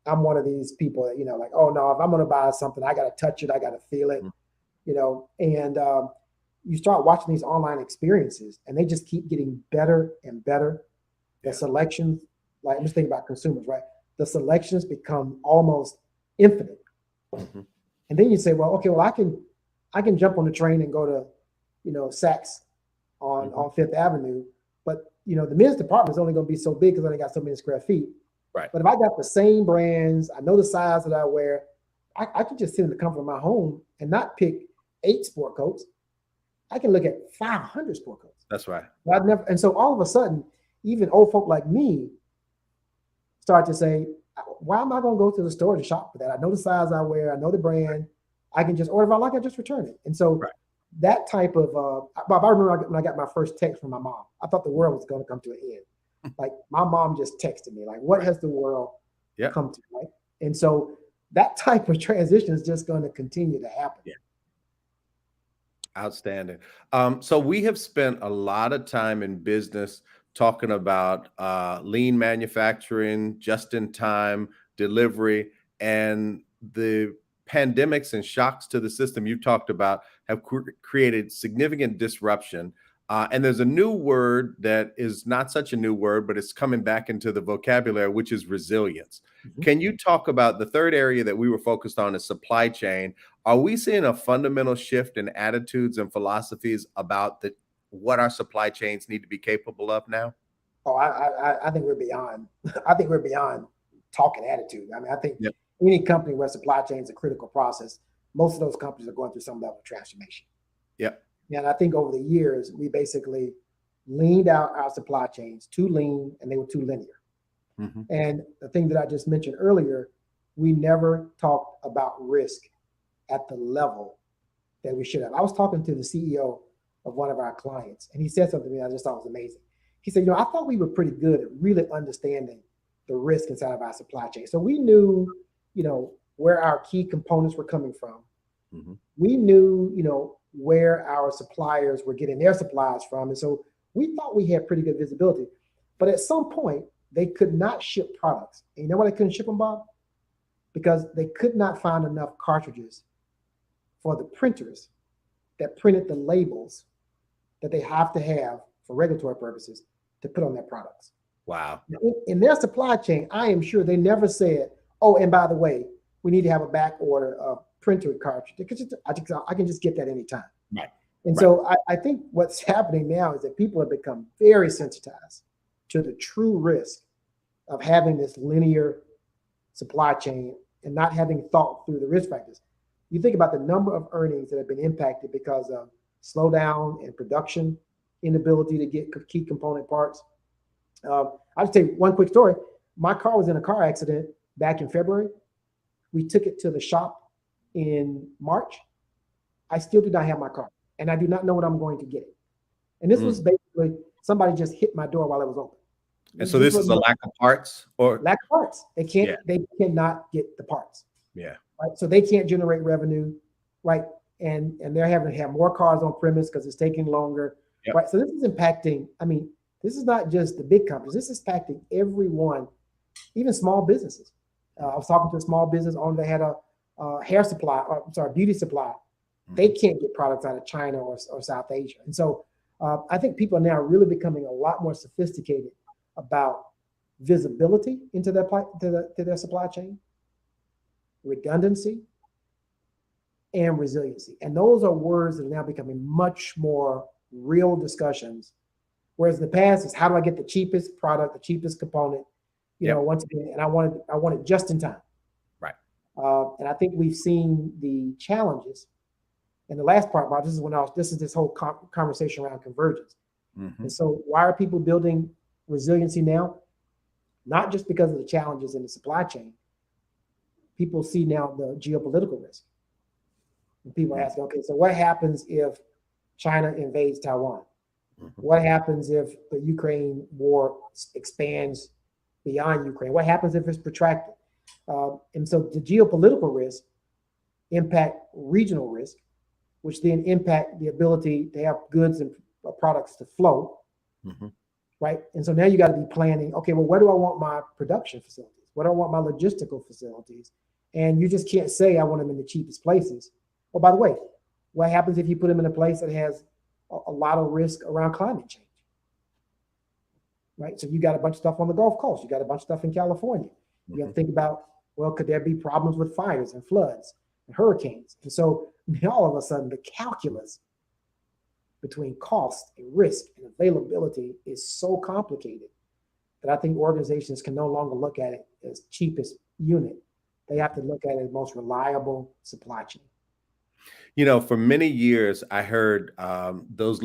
I'm one of these people that, like, oh no, if I'm going to buy something, I got to touch it, I got to feel it, and you start watching these online experiences, and they just keep getting better and better. The selections, like I'm just thinking about consumers, right? The selections become almost infinite. Mm-hmm. And then you say, well, okay, I can jump on the train and go to, Saks on Fifth Avenue, but the men's department is only going to be so big because I only got so many square feet. Right. But if I got the same brands, I know the size that I wear, I can just sit in the comfort of my home and not pick 8 sport coats. I can look at 500 sport coats. That's right. And so all of a sudden, even old folk like me start to say, why am I going to go to the store to shop for that? I know the size I wear. I know the brand. I can just order if I like, I just return it. And so that type of, Bob, I remember when I got my first text from my mom, I thought the world was going to come to an end. Like my mom just texted me, like, what has the world come to, right? And so that type of transition is just going to continue to happen. Yeah. Outstanding. So we have spent a lot of time in business talking about lean manufacturing, just-in-time delivery, and the pandemics and shocks to the system you talked about have created significant disruption. And there's a new word that is not such a new word, but it's coming back into the vocabulary, which is resilience. Mm-hmm. Can you talk about the third area that we were focused on is supply chain? Are we seeing a fundamental shift in attitudes and philosophies about what our supply chains need to be capable of now? Oh, I think we're beyond. I think we're beyond talking attitude. I mean, I think any company where supply chain is a critical process, most of those companies are going through some level of transformation. Yep. And I think over the years, we basically leaned out our supply chains too lean, and they were too linear. Mm-hmm. And the thing that I just mentioned earlier, we never talked about risk at the level that we should have. I was talking to the CEO of one of our clients. And he said something to me I just thought was amazing. He said, I thought we were pretty good at really understanding the risk inside of our supply chain. So we knew, where our key components were coming from. Mm-hmm. We knew, where our suppliers were getting their supplies from. And so we thought we had pretty good visibility. But at some point, they could not ship products. And you know why they couldn't ship them, Bob? Because they could not find enough cartridges for the printers that printed the labels that they have to have for regulatory purposes to put on their products. Wow. In their supply chain, I am sure they never said, oh, and by the way, we need to have a back order of printer cartridge. I can just get that anytime. Right. And so I think what's happening now is that people have become very sensitized to the true risk of having this linear supply chain and not having thought through the risk factors. You think about the number of earnings that have been impacted because of slowdown in production, inability to get key component parts. I'll just tell you one quick story. My car was in a car accident back in February. We took it to the shop in March. I still do not have my car, and I do not know when I'm going to get it. And this was basically somebody just hit my door while it was open. And so this is a lack of parts, or lack of parts. They cannot get the parts. Yeah. Right. So they can't generate revenue, right? And they're having to have more cars on premise because it's taking longer. Yep. Right. So this is impacting. I mean, this is not just the big companies. This is impacting everyone, even small businesses. I was talking to a small business owner that had a hair supply, beauty supply. Mm-hmm. They can't get products out of China or South Asia. And so I think people are now really becoming a lot more sophisticated about visibility into their supply chain, redundancy, and resiliency. And those are words that are now becoming much more real discussions. Whereas in the past, it's how do I get the cheapest product, the cheapest component, once again, and I want it just in time. Right. And I think we've seen the challenges. And the last part about this is this whole conversation around convergence. Mm-hmm. And so why are people building resiliency now? Not just because of the challenges in the supply chain. People see now the geopolitical risk. And people are asking, okay, so what happens if China invades Taiwan? Mm-hmm. What happens if the Ukraine war expands beyond Ukraine? What happens if it's protracted? And so the geopolitical risk impact regional risk, which then impact the ability to have goods and products to flow. Mm-hmm. Right. And so now you got to be planning, okay, well, where do I want my production facilities? Where do I want my logistical facilities? And you just can't say I want them in the cheapest places. Oh, by the way, what happens if you put them in a place that has a lot of risk around climate change? Right. So you got a bunch of stuff on the Gulf Coast. You got a bunch of stuff in California. Mm-hmm. You have to think about, well, could there be problems with fires and floods and hurricanes? And so all of a sudden the calculus between cost and risk and availability is so complicated that I think organizations can no longer look at it as cheapest unit. They have to look at it as most reliable supply chain. For many years, I heard those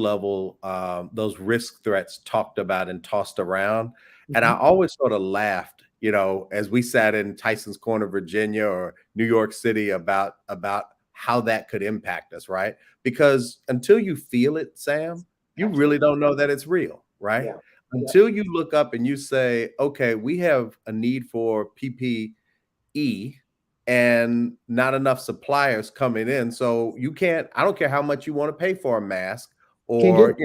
risk threats talked about and tossed around. Mm-hmm. And I always sort of laughed, as we sat in Tyson's Corner, Virginia, or New York City about how that could impact us, right? Because until you feel it, Sam, you really don't know that it's real, right? Yeah. Until you look up and you say, okay, we have a need for PPE and not enough suppliers coming in. So I don't care how much you want to pay for a mask or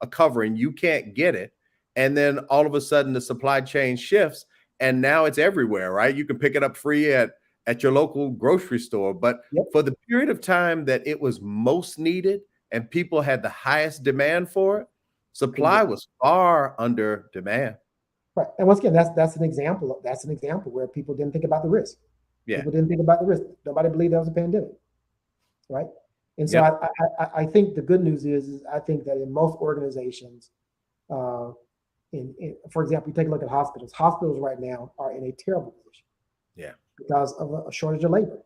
a covering, you can't get it. And then all of a sudden the supply chain shifts and now it's everywhere, right? You can pick it up free at your local grocery store. But for the period of time that it was most needed and people had the highest demand for it, supply was far under demand. Right. And once again, that's an example. That's an example where people didn't think about the risk. Yeah. People didn't think about the risk. Nobody believed there was a pandemic. Right. And so I think the good news is I think that in most organizations, for example, you take a look at hospitals. Hospitals right now are in a terrible position. Yeah. Because of a shortage of labor.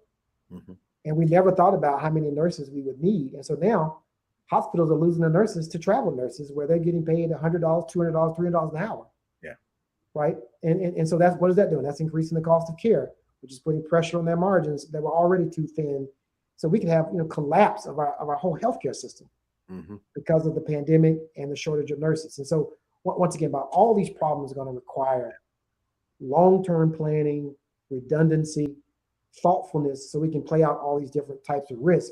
Mm-hmm. And we never thought about how many nurses we would need. And so now hospitals are losing the nurses to travel nurses where they're getting paid $100, $200, $300 an hour. Yeah. Right. And so what is that doing? That's increasing the cost of care, which is putting pressure on their margins that were already too thin. So we could have, collapse of our whole healthcare system. Hmm. because of the pandemic and the shortage of nurses. And so, once again, about all these problems are going to require long-term planning, redundancy, thoughtfulness, so we can play out all these different types of risk,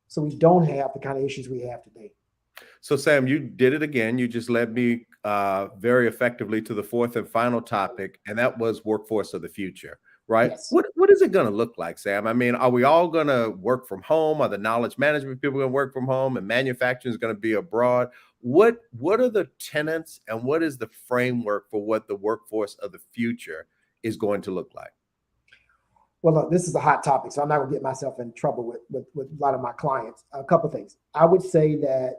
so we don't have the kind of issues we have today. So, Sam, you did it again. You just led me very effectively to the fourth and final topic, and that was workforce of the future, right? Yes. What is it going to look like, Sam? I mean, are we all going to work from home? Are the knowledge management people going to work from home, and manufacturing is going to be abroad? What are the tenets, and what is the framework for what the workforce of the future is going to look like? Well, look, this is a hot topic, so I'm not going to get myself in trouble with a lot of my clients. A couple of things. I would say that,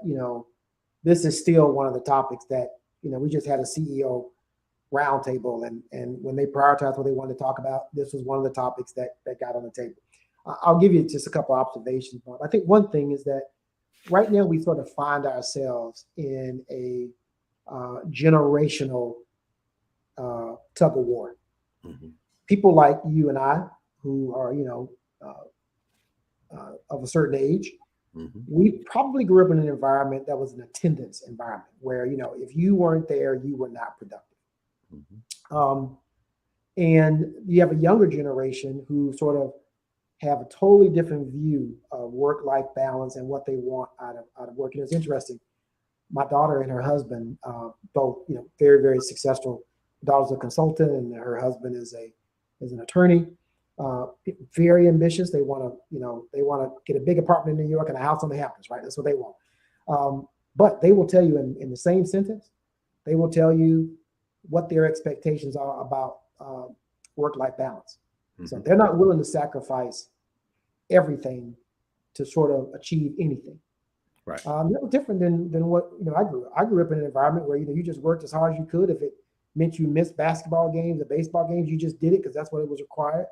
this is still one of the topics that, we just had a CEO roundtable, and when they prioritized what they wanted to talk about, this was one of the topics that got on the table. I'll give you just a couple of observations. But I think one thing is that right now we sort of find ourselves in a generational tug of war. Mm-hmm. People like you and I, who are, of a certain age, Mm-hmm. we probably grew up in an environment that was an attendance environment where, if you weren't there, you were not productive. Mm-hmm. And you have a younger generation who sort of have a totally different view of work-life balance and what they want out of work. And it's interesting. My daughter and her husband, both, very, very successful. The daughter's a consultant, and her husband is an attorney. Very ambitious. They want to get a big apartment in New York and a house on the Hamptons, right? That's what they want. But they will tell you in the same sentence, they will tell you what their expectations are about work-life balance. Mm-hmm. So they're not willing to sacrifice everything to sort of achieve anything. Right. That was different than what I grew up. I grew up in an environment where you just worked as hard as you could. If it meant you missed basketball games or baseball games, you just did it because that's what it was required.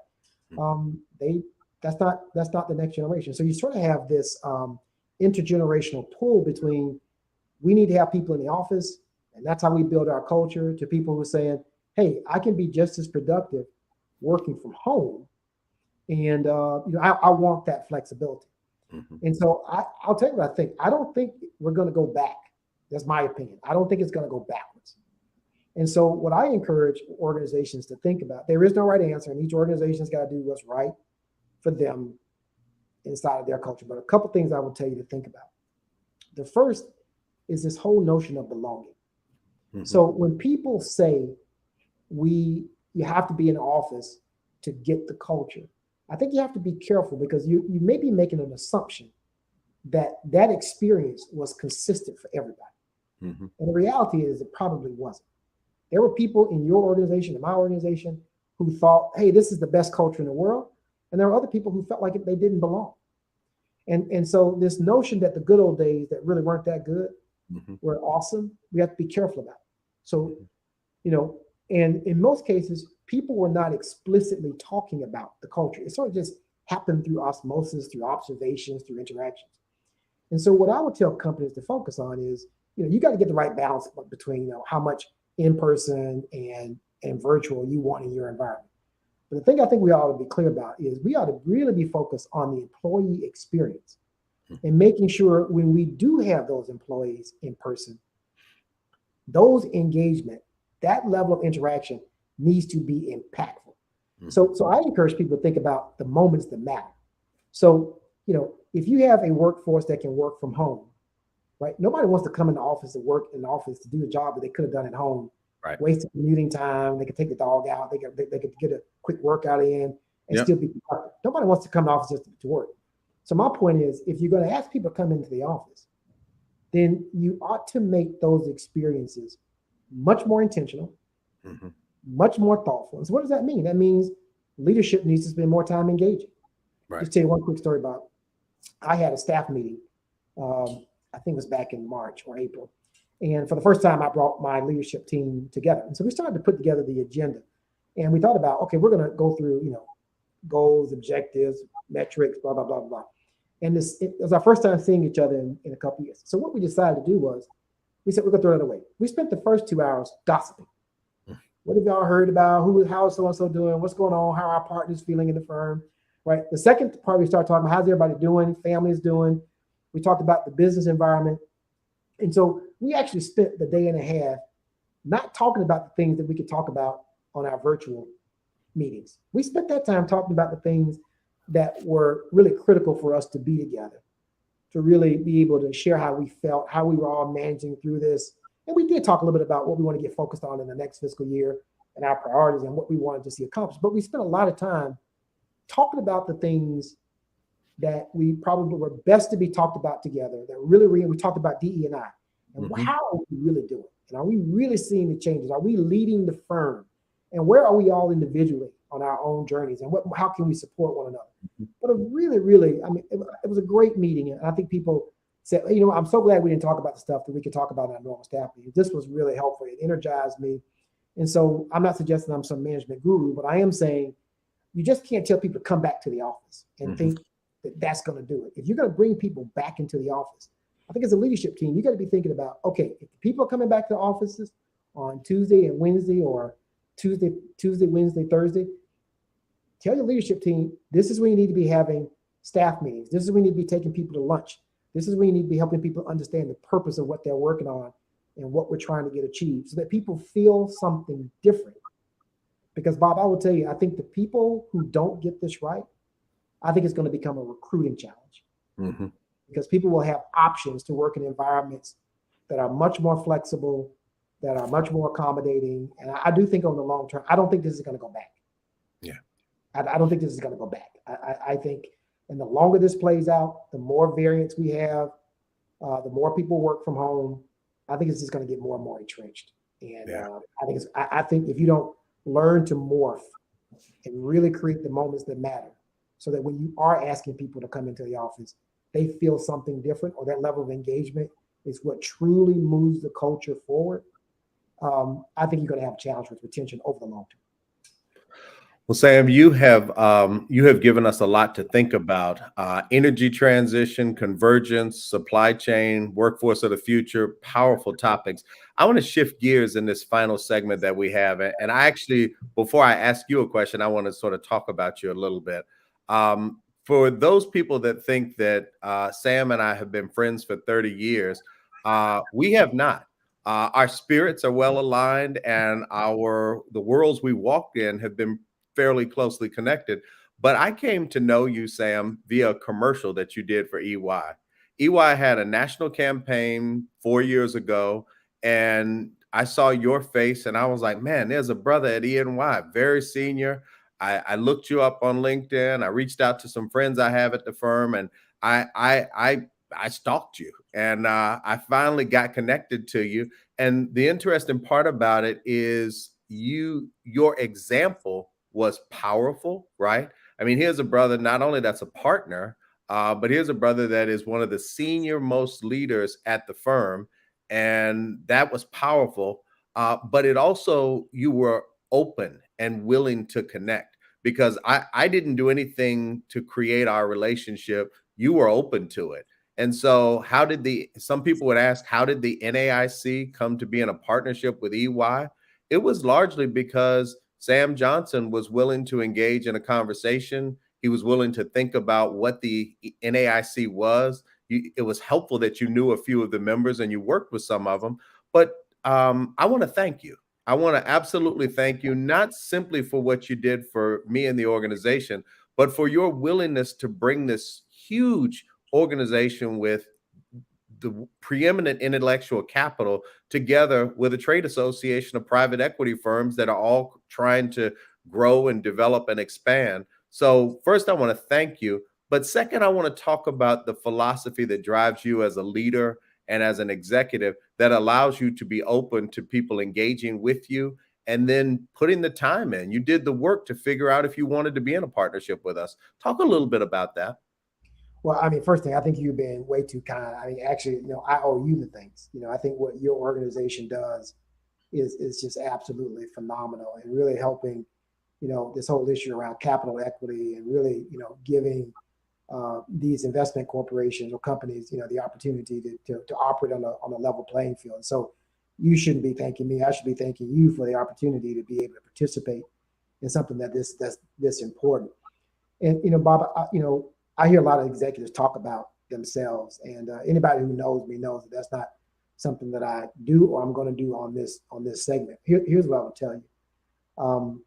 That's not the next generation. So you sort of have this intergenerational pull between, we need to have people in the office, and that's how we build our culture, to people who are saying, hey, I can be just as productive working from home, and I want that flexibility. Mm-hmm. And so I'll tell you what I think. I don't think we're going to go back. That's my opinion. I don't think it's going to go backwards. And so what I encourage organizations to think about, there is no right answer, and each organization's got to do what's right for them inside of their culture. But a couple of things I will tell you to think about. The first is this whole notion of belonging. Mm-hmm. So when people say you have to be in the office to get the culture, I think you have to be careful, because you may be making an assumption that experience was consistent for everybody. Mm-hmm. And the reality is it probably wasn't. There were people in your organization, in my organization, who thought, hey, this is the best culture in the world. And there were other people who felt like they didn't belong. And so this notion that the good old days that really weren't that good mm-hmm. were awesome, we have to be careful about. So, and in most cases, people were not explicitly talking about the culture. It sort of just happened through osmosis, through observations, through interactions. And so what I would tell companies to focus on is, you got to get the right balance between, how much in-person and virtual you want in your environment. But the thing I think we ought to be clear about is we ought to really be focused on the employee experience and making sure when we do have those employees in person, those engagement, that level of interaction needs to be impactful. Mm-hmm. So I encourage people to think about the moments that matter. So, if you have a workforce that can work from home, right? Nobody wants to come in the office to work in the office to do a job that they could have done at home. Right. Wasted commuting time. They could take the dog out. They could get a quick workout in and still be productive. Nobody wants to come to the office just to work. So my point is, if you're going to ask people to come into the office, then you ought to make those experiences much more intentional, mm-hmm. much more thoughtful. And so what does that mean? That means leadership needs to spend more time engaging. Right. Just tell you one quick story about, I had a staff meeting, I think it was back in March or April. And for the first time, I brought my leadership team together. And so we started to put together the agenda. And we thought about, okay, we're going to go through, goals, objectives, metrics, blah, blah, blah, blah. And it was our first time seeing each other in a couple of years. So what we decided to do was, we said, we're going to throw it away. We spent the first 2 hours gossiping. What have y'all heard about? How is so-and-so doing? What's going on? How are our partners feeling in the firm? Right. The second part, we start talking about how's everybody doing? Families doing? We talked about the business environment. And so we actually spent the day and a half not talking about the things that we could talk about on our virtual meetings. We spent that time talking about the things that were really critical for us to be together, to really be able to share how we felt, how we were all managing through this. And we did talk a little bit about what we want to get focused on in the next fiscal year and our priorities and what we wanted to see accomplished. But we spent a lot of time talking about the things that we probably were best to be talked about together, that really, we talked about DE&I and how are we really doing? And are we really seeing the changes? Are we leading the firm? And where are we all individually on our own journeys? And how can we support one another? But it was a great meeting. And I think people said, I'm so glad we didn't talk about the stuff that we could talk about in our normal staff meetings. This was really helpful. It energized me. And so I'm not suggesting I'm some management guru, but I am saying you just can't tell people to come back to the office and think that that's going to do it. If you're going to bring people back into the office, I think as a leadership team, you got to be thinking about, okay, if people are coming back to the offices on Tuesday and Wednesday or Tuesday, Wednesday, Thursday, tell your leadership team, this is when you need to be having staff meetings. This is when you need to be taking people to lunch. This is when you need to be helping people understand the purpose of what they're working on and what we're trying to get achieved so that people feel something different. Because Bob, I will tell you, I think the people who don't get this right, I think it's going to become a recruiting challenge because people will have options to work in environments that are much more flexible, that are much more accommodating. And I do think on the long term, I don't think this is going to go back. Yeah. I don't think this is going to go back. I think, and the longer this plays out, the more variance we have, the more people work from home. I think it's just going to get more and more entrenched. And I think if you don't learn to morph and really create the moments that matter, so that when you are asking people to come into the office, they feel something different, or that level of engagement is what truly moves the culture forward. I think you're going to have a challenge with retention over the long term. Well, Sam, you have given us a lot to think about: energy transition, convergence, supply chain, workforce of the future. Powerful topics. I want to shift gears in this final segment that we have, and I actually, before I ask you a question, I want to sort of talk about you a little bit. For those people that think that Sam and I have been friends for 30 years, we have not. Our spirits are well aligned, and the worlds we walk in have been fairly closely connected. But I came to know you, Sam, via a commercial that you did for EY. EY had a national campaign 4 years ago, and I saw your face and I was like, man, there's a brother at EY, very senior. I looked you up on LinkedIn. I reached out to some friends I have at the firm, and I stalked you, and I finally got connected to you. And the interesting part about it is your example was powerful, right? I mean, here's a brother, not only that's a partner, but here's a brother that is one of the senior most leaders at the firm. And that was powerful. But it also, you were open and willing to connect, because I didn't do anything to create our relationship. You were open to it. And so some people would ask, how did the NAIC come to be in a partnership with EY? It was largely because Sam Johnson was willing to engage in a conversation. He was willing to think about what the NAIC was. It was helpful that you knew a few of the members and you worked with some of them. But I want to thank you. I want to absolutely thank you, not simply for what you did for me and the organization, but for your willingness to bring this huge organization with the preeminent intellectual capital together with a trade association of private equity firms that are all trying to grow and develop and expand. So first, I want to thank you. But second, I want to talk about the philosophy that drives you as a leader and as an executive, that allows you to be open to people engaging with you and then putting the time in. You did the work to figure out if you wanted to be in a partnership with us. Talk a little bit about that. Well, I mean, first thing, I think you've been way too kind. I mean, actually, I owe you the things. I think what your organization does is just absolutely phenomenal, and really helping, this whole issue around capital equity, and really, giving these investment corporations or companies, the opportunity to operate on a level playing field. And so you shouldn't be thanking me. I should be thanking you for the opportunity to be able to participate in something that's this important. And, Bob, I hear a lot of executives talk about themselves. And anybody who knows me knows that that's not something that I do or I'm going to do on this segment. Here's what I will tell you.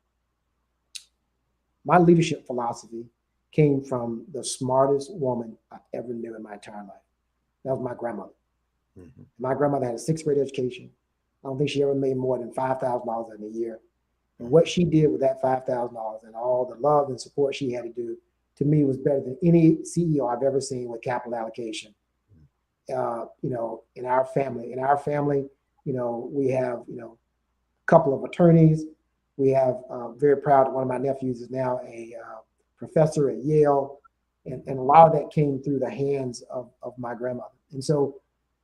My leadership philosophy came from the smartest woman I ever knew in my entire life. That was my grandmother. Mm-hmm. My grandmother had a 6th grade education. I don't think she ever made more than $5,000 in a year. And what she did with that $5,000 and all the love and support she had to do, to me, was better than any CEO I've ever seen with capital allocation. In our family, we have, a couple of attorneys. We have, very proud that one of my nephews is now a professor at Yale. And a lot of that came through the hands of my grandmother. And so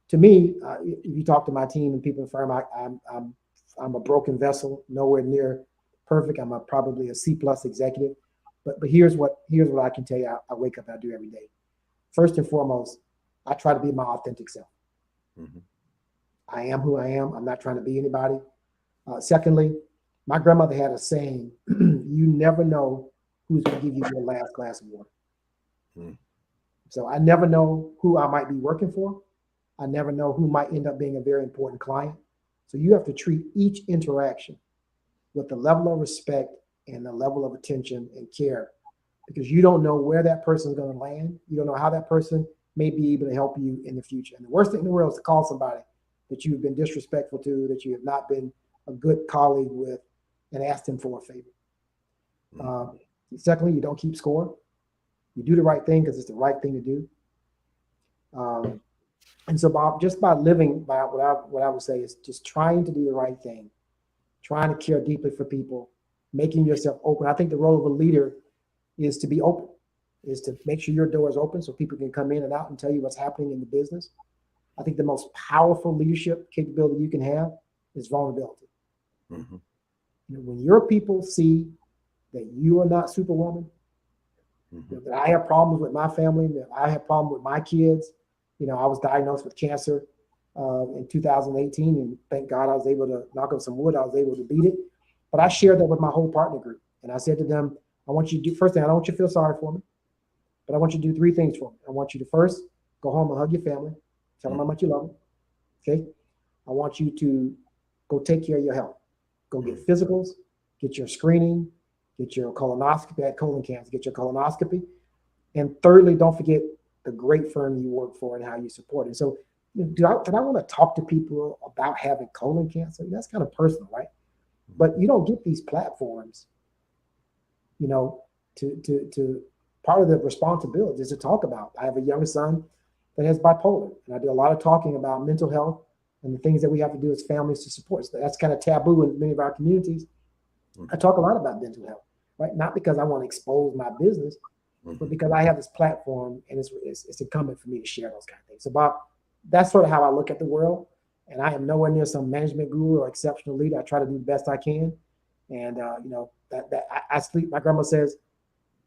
to me, if you talk to my team and people in the firm, I'm a broken vessel, nowhere near perfect. I'm probably a C+ executive. But here's what I can tell you I wake up and I do every day. First and foremost, I try to be my authentic self. Mm-hmm. I am who I am. I'm not trying to be anybody. Secondly, my grandmother had a saying, you never know who's going to give you your last glass of water. Mm-hmm. So I never know who I might be working for. I never know who might end up being a very important client. So you have to treat each interaction with the level of respect and the level of attention and care, because you don't know where that person is going to land. You don't know how that person may be able to help you in the future. And the worst thing in the world is to call somebody that you've been disrespectful to, that you have not been a good colleague with, and ask them for a favor. Mm-hmm. Secondly, you don't keep score. You do the right thing because it's the right thing to do. And so, Bob, just by living by what I would say is just trying to do the right thing, trying to care deeply for people, making yourself open. I think the role of a leader is to be open, is to make sure your door is open so people can come in and out and tell you what's happening in the business. I think the most powerful leadership capability you can have is vulnerability. Mm-hmm. When your people see that you are not Superwoman, mm-hmm. that I have problems with my family, that I have problems with my kids. I was diagnosed with cancer in 2018, and thank God I was able to, knock on some wood, I was able to beat it. But I shared that with my whole partner group. And I said to them, I want you to do, first thing, I don't want you to feel sorry for me, but I want you to do 3 things for me. I want you to first go home and hug your family, tell them how much you love them. Okay. I want you to go take care of your health. Go get physicals, get your screening, get your colonoscopy. I had colon cancer, get your colonoscopy. And thirdly, don't forget the great firm you work for and how you support it. So did I want to talk to people about having colon cancer? That's kind of personal, right? But you don't get these platforms, to part of the responsibility is to talk about. I have a young son that has bipolar, and I do a lot of talking about mental health and the things that we have to do as families to support. So that's kind of taboo in many of our communities. I talk a lot about mental health, right? Not because I want to expose my business, but because I have this platform and it's incumbent for me to share those kind of things. So, Bob, that's sort of how I look at the world. And I am nowhere near some management guru or exceptional leader. I try to do the best I can. And, I sleep, my grandma says,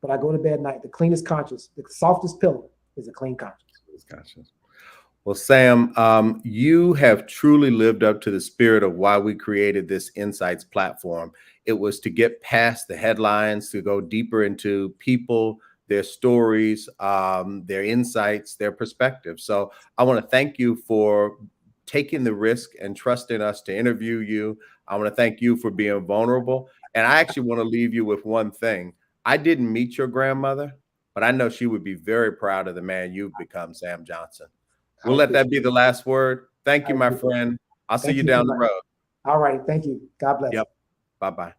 but I go to bed at night, the cleanest conscience, the softest pillow is a clean conscience. Well, Sam, you have truly lived up to the spirit of why we created this Insights platform. It was to get past the headlines, to go deeper into people, their stories, their insights, their perspectives. So I want to thank you for taking the risk and trusting us to interview you. I want to thank you for being vulnerable. And I actually want to leave you with one thing. I didn't meet your grandmother, but I know she would be very proud of the man you've become, Sam Johnson. We'll let that be the last word. Thank you, my friend. I'll see you down the road. All right. Thank you. God bless. Yep. Bye-bye.